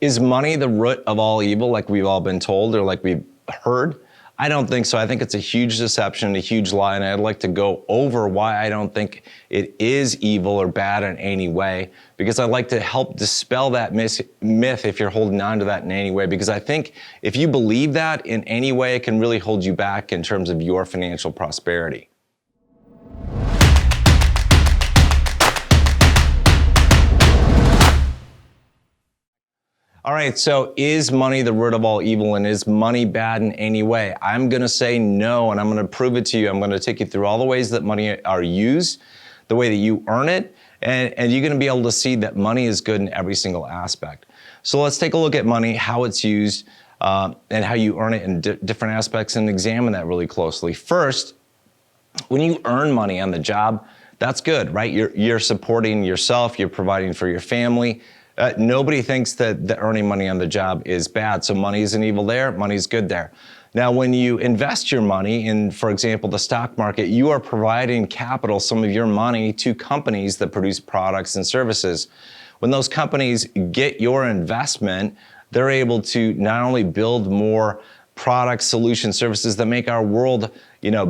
Is money the root of all evil, like we've all been told or like we've heard? I don't think so. I think it's a huge deception, a huge lie, and I'd like to go over why I don't think it is evil or bad in any way, because I'd like to help dispel that myth if you're holding on to that in any way, because I think if you believe that in any way, it can really hold you back in terms of your financial prosperity. All right, so is money the root of all evil, and is money bad in any way? I'm gonna say no, and I'm gonna prove it to you. I'm gonna take you through all the ways that money are used, the way that you earn it, and you're gonna be able to see that money is good in every single aspect. So let's take a look at money, how it's used, and how you earn it in different aspects, and examine that really closely. First, when you earn money on the job, that's good, right? You're supporting yourself, you're providing for your family. Nobody thinks that earning money on the job is bad. So money isn't evil there, money's good there. Now, when you invest your money in, for example, the stock market, you are providing capital, some of your money, to companies that produce products and services. When those companies get your investment, they're able to not only build more products, solutions, services that make our world,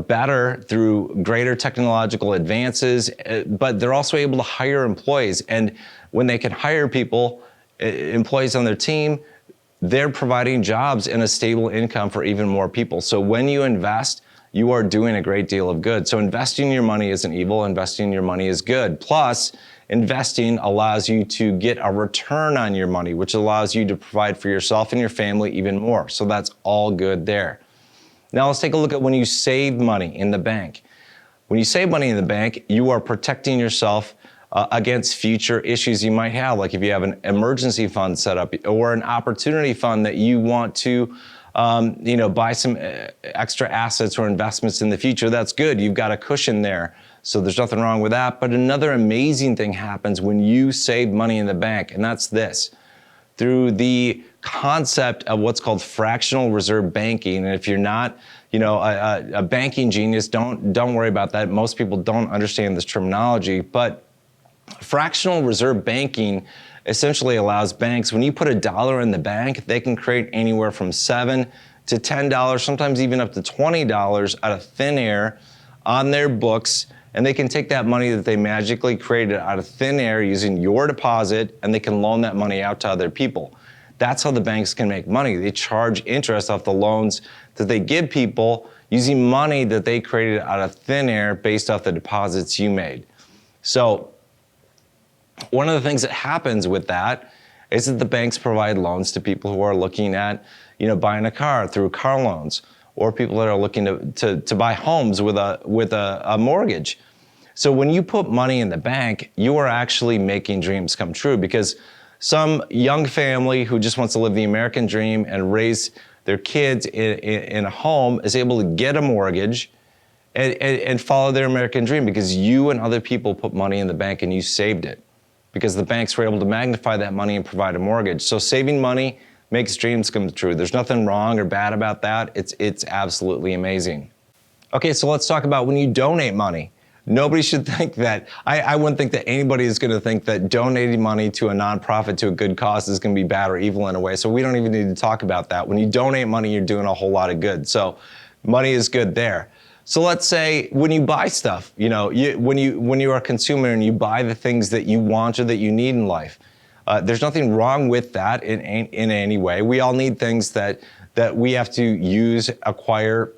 better through greater technological advances, but they're also able to hire employees. And when they can hire people, employees on their team, they're providing jobs and a stable income for even more people. So when you invest, you are doing a great deal of good. So investing your money isn't evil, investing your money is good. Plus, investing allows you to get a return on your money, which allows you to provide for yourself and your family even more. So that's all good there. Now let's take a look at when you save money in the bank. When you save money in the bank, you are protecting yourself against future issues you might have, like if you have an emergency fund set up or an opportunity fund that you want to buy some extra assets or investments in the future. That's good. You've got a cushion there. So there's nothing wrong with that. But another amazing thing happens when you save money in the bank, and that's this. Through the concept of what's called fractional reserve banking, and if you're not, a banking genius, don't worry about that. Most people don't understand this terminology, but fractional reserve banking essentially allows banks, when you put $1 in the bank, they can create anywhere from $7 to $10, sometimes even up to $20 out of thin air on their books. And they can take that money that they magically created out of thin air using your deposit, and they can loan that money out to other people. That's how the banks can make money. They charge interest off the loans that they give people using money that they created out of thin air based off the deposits you made. So one of the things that happens with that is that the banks provide loans to people who are looking at, buying a car through car loans, or people that are looking to buy homes with a mortgage. So when you put money in the bank, you are actually making dreams come true, because some young family who just wants to live the American dream and raise their kids in a home is able to get a mortgage and follow their American dream, because you and other people put money in the bank and you saved it, because the banks were able to magnify that money and provide a mortgage. So saving money makes dreams come true. There's nothing wrong or bad about that. It's absolutely amazing. Okay, so let's talk about when you donate money. Nobody should think that, I wouldn't think that anybody is gonna think that donating money to a nonprofit, to a good cause, is gonna be bad or evil in a way. So we don't even need to talk about that. When you donate money, you're doing a whole lot of good. So money is good there. So let's say when you buy stuff, when you are a consumer and you buy the things that you want or that you need in life, there's nothing wrong with that in any way. We all need things that we have to use, acquire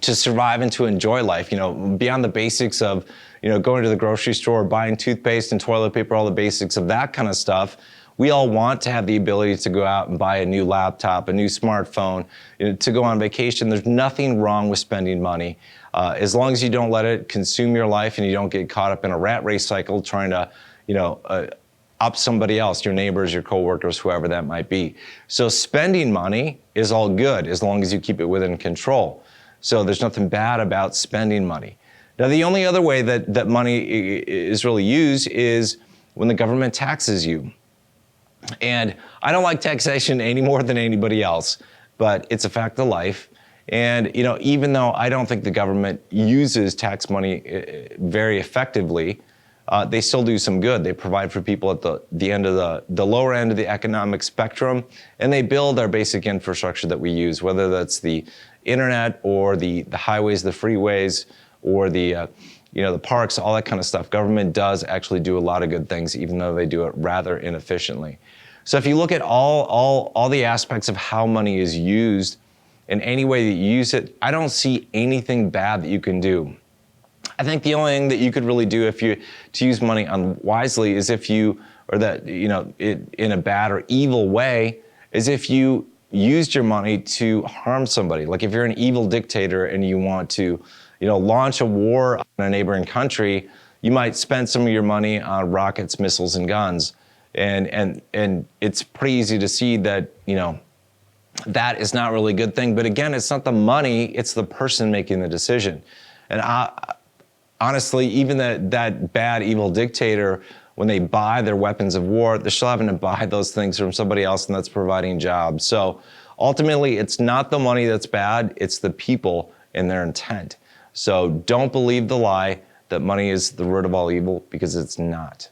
to survive and to enjoy life. Beyond the basics of, going to the grocery store, buying toothpaste and toilet paper, all the basics of that kind of stuff. We all want to have the ability to go out and buy a new laptop, a new smartphone, to go on vacation. There's nothing wrong with spending money, as long as you don't let it consume your life and you don't get caught up in a rat race cycle trying to, up somebody else, your neighbors, your coworkers, whoever that might be. So spending money is all good as long as you keep it within control. So there's nothing bad about spending money. Now, the only other way that money is really used is when the government taxes you. And I don't like taxation any more than anybody else, but it's a fact of life. And even though I don't think the government uses tax money very effectively, they still do some good. They provide for people at the end of the lower end of the economic spectrum, and they build our basic infrastructure that we use, whether that's the internet or the highways, the freeways, or the parks, all that kind of stuff. Government does actually do a lot of good things, even though they do it rather inefficiently. So if you look at all the aspects of how money is used, in any way that you use it, I don't see anything bad that you can do. I think the only thing that you could really do to use money unwisely is in a bad or evil way, is if you used your money to harm somebody. Like if you're an evil dictator and you want to, launch a war on a neighboring country, you might spend some of your money on rockets, missiles, and guns. And it's pretty easy to see that, that is not really a good thing. But again, it's not the money, it's the person making the decision. And honestly, even that bad, evil dictator, when they buy their weapons of war, they're still having to buy those things from somebody else, and that's providing jobs. So ultimately, it's not the money that's bad, it's the people and their intent. So don't believe the lie that money is the root of all evil, because it's not.